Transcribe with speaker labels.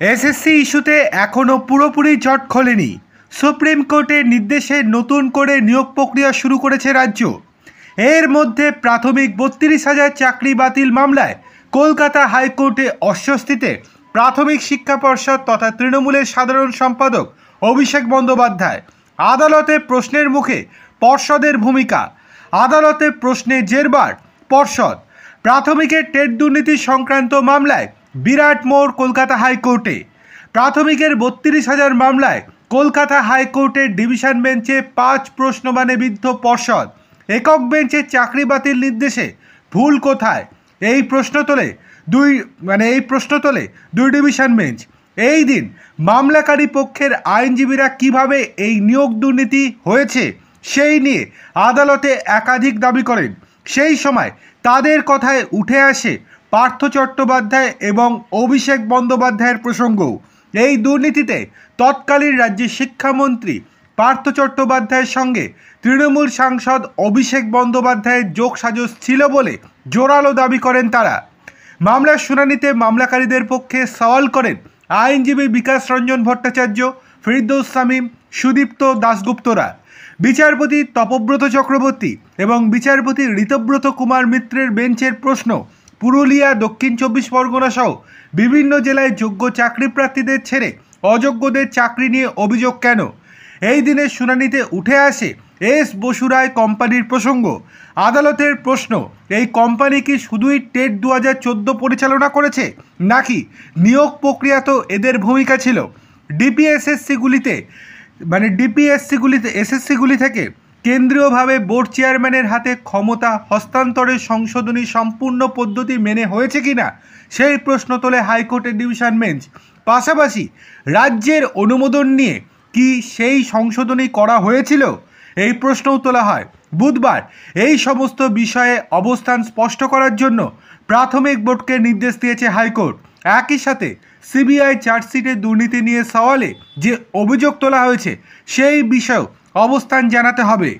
Speaker 1: SSC ইস্যুতে এখনও পুরোপুরি জট খোলেনি। সুপ্রিম কোর্টের নির্দেশে নতুন করে নিয়োগ প্রক্রিয়া শুরু করেছে রাজ্য। এর মধ্যে প্রাথমিক 32,000 চাকরি বাতিল মামলায় কলকাতা হাইকোর্টে অস্বস্তিতে প্রাথমিক শিক্ষা পর্ষদ তথা তৃণমূলের সাধারণ সম্পাদক অভিষেক বন্দ্যোপাধ্যায়। আদালতে প্রশ্নের মুখে পর্ষদের ভূমিকা। আদালতে প্রশ্নে জেরবার পর্ষদ। প্রাথমিকের টেট দুর্নীতি সংক্রান্ত মামলায় বিরাট মোড় কলকাতা হাইকোর্টে। প্রাথমিকের 32,000 মামলায় কলকাতা হাইকোর্টের ডিভিশন বেঞ্চে 5 প্রশ্নবাণে বিদ্ধ পর্ষদ। একক বেঞ্চে চাকরি বাতিল নির্দেশে ভুল কোথায়, এই প্রশ্ন তোলে দুই ডিভিশন বেঞ্চ। এই দিন মামলাকারী পক্ষের আইনজীবীরা কিভাবে এই নিয়োগ দুর্নীতি হয়েছে সেই নিয়ে আদালতে একাধিক দাবি করেন। সেই সময় তাদের কথায় উঠে আসে পার্থ চট্টোপাধ্যায় এবং অভিষেক বন্দ্যোপাধ্যায়ের প্রসঙ্গও। এই দুর্নীতিতে তৎকালীন রাজ্যের শিক্ষামন্ত্রী পার্থ চট্টোপাধ্যায়ের সঙ্গে তৃণমূল সাংসদ অভিষেক বন্দ্যোপাধ্যায়ের যোগসাজশ ছিল বলে জোরালো দাবি করেন তারা। মামলার শুনানিতে মামলাকারীদের পক্ষে সওয়াল করেন আইনজীবী বিকাশ রঞ্জন ভট্টাচার্য, ফিরদৌস শামীম, সুদীপ্ত দাশগুপ্তরা। বিচারপতি তপব্রত চক্রবর্তী এবং বিচারপতি ঋতব্রত কুমার মিত্রের বেঞ্চের প্রশ্ন, পুরুলিয়া, দক্ষিণ 24 পরগনা সহ বিভিন্ন জেলায় যোগ্য চাকরি প্রার্থীদের ছেড়ে অযোগ্যদের চাকরি নিয়ে অভিযোগ কেন? এই দিনের শুনানিতে উঠে আসে এস বসুরায় কোম্পানির প্রসঙ্গ। আদালতের প্রশ্ন, এই কোম্পানি কি শুধুই টেট 2014 পরিচালনা করেছে, নাকি নিয়োগ প্রক্রিয়া তো এদের ভূমিকা ছিল? এসএসসিগুলি থেকে কেন্দ্রীয়ভাবে বোর্ড চেয়ারম্যানের হাতে ক্ষমতা হস্তান্তরের সংশোধনী সম্পূর্ণ পদ্ধতি মেনে হয়েছে কিনা সেই প্রশ্ন তোলে হাইকোর্টের ডিভিশন বেঞ্চ। পাশাপাশি রাজ্যের অনুমোদন নিয়ে কি সেই সংশোধনী করা হয়েছিল, এই প্রশ্নও তোলা হয়। বুধবার এই সমস্ত বিষয়ে অবস্থান স্পষ্ট করার জন্য প্রাথমিক বোর্ডকে নির্দেশ দিয়েছে হাইকোর্ট। একই সাথে সিবিআই চার্জশিটে দুর্নীতি নিয়ে সওয়ালে যে অভিযোগ তোলা হয়েছে সেই বিষয়েও অবস্থান জানাতে হবে।